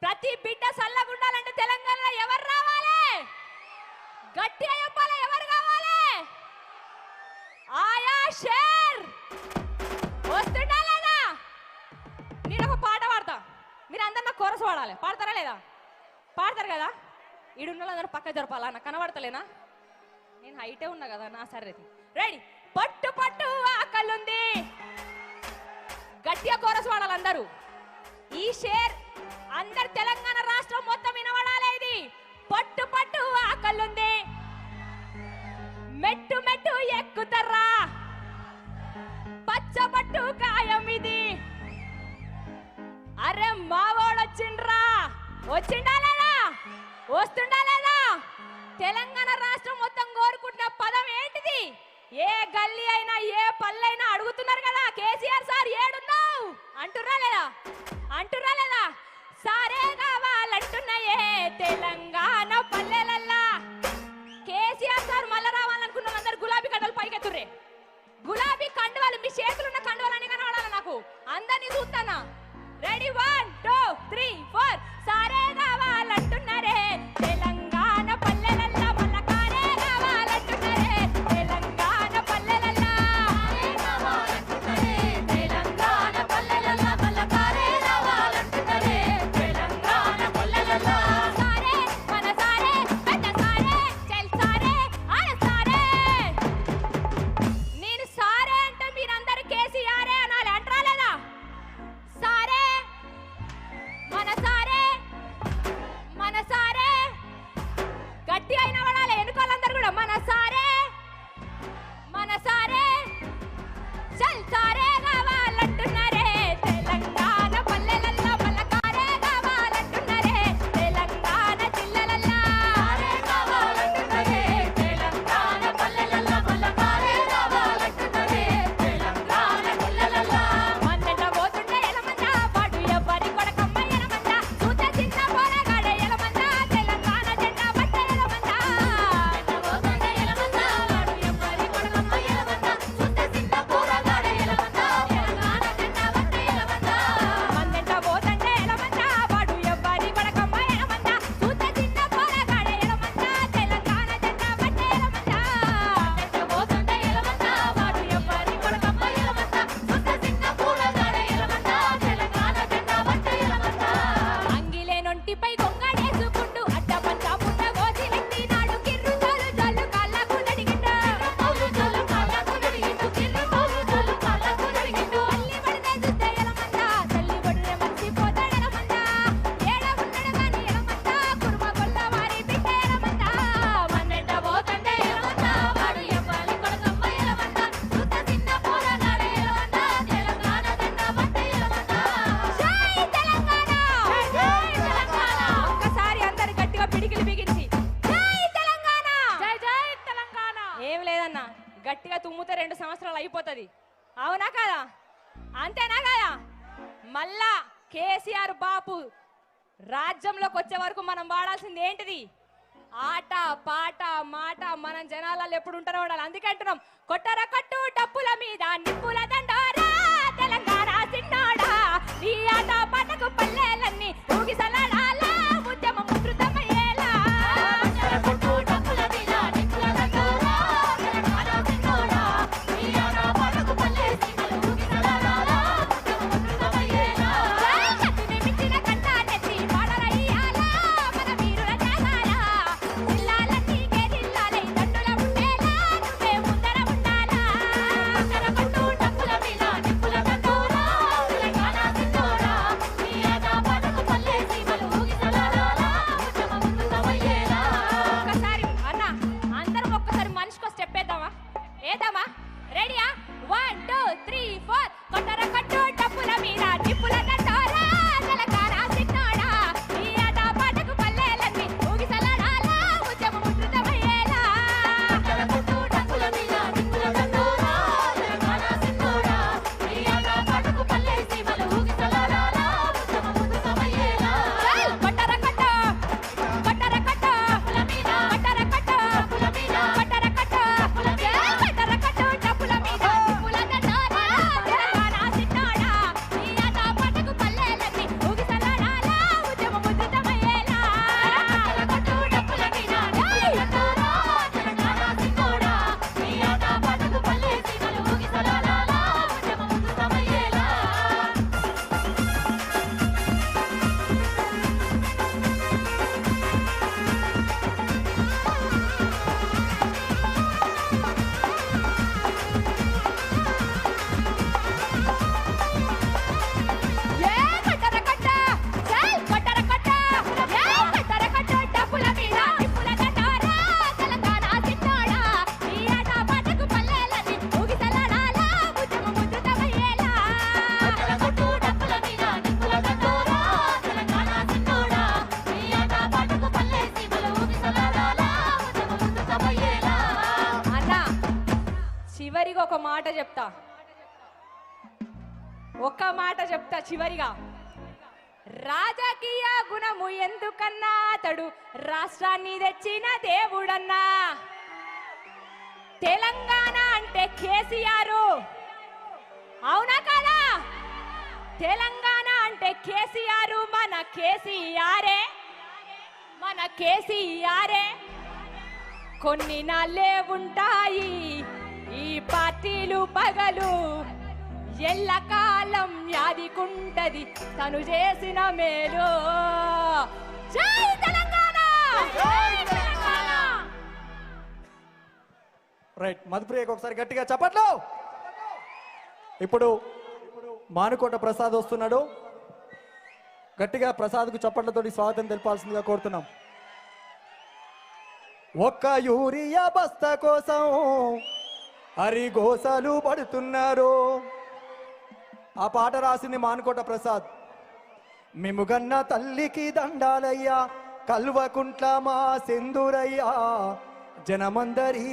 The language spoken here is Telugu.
ప్రతి బిడ్డ సల్లగుండాలంటే తెలంగాణలో ఎవరు రావాలి? గట్టిగా చెప్పాలి, ఎవరు కావాలి? ఆయా షేర్ వస్తుందా లేదా? నేను ఒక పాట పాడతా, మీరు అందరు నాకు కోరస్ పాడాలి. పాడతారా లేదా? పాడతారు కదా? ఈడున్న వాళ్ళందరూ పక్క జరపాలా? నాకు కనబడతలేనా? నేను హైటే ఉన్నా కదా నా. సరే రెడీ. పట్టు పట్టు ఆకలుంది, గట్టిగా కోరస్ పాడాలి అందరూ. ఈ షేర్ అందరు తెలంగాణ రాష్ట్రం మొత్తం వినబడాలి. ఇది పట్టు పట్టు ఆకలుంది, మెట్టు మెట్టు ఎక్కుతర్రా, పచ్చ పట్టు కాయం ఇది. అరే మావోడు వచ్చిండ్రా, వచ్చిండా లేదా? వస్తుండా లేదా? తెలంగాణ రాష్ట్రం మొత్తం కోరుకుంటున్న పదం ఏంటిది? ఏ గల్లీ అయినా ఏ పల్లెైనా అడుగుతున్నారు కదా, కేసీఆర్ సార్ ఏడున్నావు అంటుర్రా లేదా? అంటుర్రా లేదా? సారే కావాలంటున్నాయే తెలంగాణ పల్లెలల్లా. కేసీఆర్ సార్ మళ్ళా రావాలనుకున్న అందరు గులాబీ కండలు పైకెత్తుర్రే. గులాబీ కండువాలు, మీ చేతులున్న కండువాలని కనబడాలి నాకు. అందరినీ చూస్తానా? రెడీ 1 2 3 4. సారే కావాలంటున్నారే తెలంగాణ పల్లెలల్లా, మళ్ళా కారే కావాలంటున్నారే తెలంగాణ పల్లెలల్లా. తెలంగాణ పల్లెలల్లా, మళ్ళా కారే కావాలంటున్నారే తెలంగాణ పల్లెలల్లా. సారే మన సారే, పెద్ద సారే, చెల్ సారే, ఆడ సారే. నేను సారే అంటే మీరందరూ కేసీఆరే అనాలి. అంటారా లేదా? సారే మన సారే, మన సారే గట్టి అయిన పడాలి. ఎన్నుకోవాలందరూ కూడా మన సారే, మన సారే, చల్ సారే కావాలంటున్నారే తెలంగాణ పల్లెలల్లా, మళ్ళా కారే కావాలంటున్నారే తెలంగాణ జిల్లలల్లా. కావాలంటున్నారే తెలంగాణ పల్లెలల్లా, మళ్ళా కారే కావాలంటున్నారే తెలంగాణ జిల్లలల్లా. మందెంట పోతుంటే ఎలమంద, వాడు ఎవ్వరి కొడకమ్మ ఎలమంద, చూత చిన్న పోరగాడే ఎలమంద, తెలంగాణ జెండా పట్టే ఎలమంద. పోతుంటే ఎలమంద, వాడు ఎవ్వరి కొడకమ్మ ఎలమంద, చూత చిన్న పోరగాడే ఎలమంద, తెలంగాణ జెండా పట్టే ఎలమంద. మందెంట పోతుంటే ఎలమంద, వాడు ఎవ్వరి కొడకమ్మ ఎలమంద, చూత చిన్న పోరగాడే ఎలమంద, తెలంగాణ జెండా పట్టే ఎలమంద. మందెంట పోతుంటే ఎలమంద, వాడు ఎవ్వరి కొడకమ్మ ఎలమంద, చూత చిన్న పోరగాడే ఎలమంద, తెలంగాణ జెండా పట్టే ఎలమంద. అంగిలే నొంటిపై కొంగడేసుకుంటూ అడ్డ పంచ పుట్ట గోసి నెట్టినాడు, కిర్రు తోలు జల్లు కాళ్ళకు నడిగిండు, తోలు జల్లు కాళ్ళకు నడిగిండు, కిర్రు తోలు జల్లు కాళ్ళకు నడిగిండు. అల్లి పడితే చూస్తే ఎలమంద, తల్లి పడితే మర్చిపోతాడు ఎలమంద, ఏడ ఉన్నాడు గాని ఎలమంద, కుర్మ గొల్ల వారి బిడ్డ ఎలమంద. మన్నెంట పోతంటే ఎలమంద, వాడు ఎవ్వరి కొడకమ్మ ఎలమంద, చూత చిన్న పోరగాడే ఎలమంద, తెలంగాణ జెండా పట్టే ఎలమంద. జై తెలంగాణ, జై తెలంగాణ. ఒక్కసారి అందరు గట్టిగా పిడికిలి బిగించి జై తెలంగాణ, జై జై తెలంగాణ. ఏం లేదన్నా, గట్టిగా తుమ్ముతే 2 సంవత్సరాలు అయిపోతుంది. అవునా కదా? అంతేనా కదా? మళ్ళా కేసీఆర్ బాపు రాజ్యంలోకి వచ్చే వరకు మనం వాడాల్సింది ఏంటిది? ఆట పాట మాట. మనం జనాలలో ఎప్పుడు ఉంటారో ఉండాలి. అందుకే అంటున్నాం, కొట్టర కట్టు డప్పుల మీద నిప్పుల దండోరా తెలంగాణ సిన్నోడా, ఈ ఆట పాటకు పల్లెలన్నీ ఊగిసలాడాలా, ఉద్యమం ఉధృతమయ్యేలా. కొట్టు డప్పుల మీద నిప్పుల దండోరా తెలంగాణ సిన్నోడా, ఈ ఆట పాటకు పల్లెలన్నీ ఊగిసలాడాలా, ఉద్యమం ఉధృతమయ్యేలా. కత్తిని మించిన కంట నెత్తి పాడరయ్యాలా, మన వీరుల త్యాగాల జిల్లాలన్నీ గెలిల్లాలై దండుల ఉండేలా, నువ్వే చివరిగా ఒక మాట చెప్తా, ఒక్క మాట చెప్తా చివరిగా. రాజకీయ గుణము ఎందుకన్నా అతడు రాష్ట్రాన్ని తెచ్చిన దేవుడన్నా. తెలంగాణ అంటే కేసీఆర్, అవునా కదా? తెలంగాణ అంటే కేసీఆర్, మన కేసీఆరే, మన కేసీఆరే. కొన్ని నాళ్ళే ఉంటాయి ఈ పార్టీలు పగలు, ఎల్లకాలం యాదికుంటది తను చేసిన మేలు. జై తెలంగాణ, జై తెలంగాణ. రైట్, మధుప్రియకి ఒకసారి గట్టిగా చప్పట్లు. ఇప్పుడు మానుకోట ప్రసాద్ వస్తున్నాడు. గట్టిగా ప్రసాద్కు చప్పట్లతోటి స్వాగతం తెలపాల్సిందిగా కోరుతున్నాం. ఒక్క యూరియా బస్తా కోసం హరిగోసలు పడుతున్నారు. ఆ పాట రాసింది మానుకోట ప్రసాద్. మిముగన్న తల్లికి దండాలయ్యా, కల్వకుంట్ల మా సెందురయ్యా, జనమందరి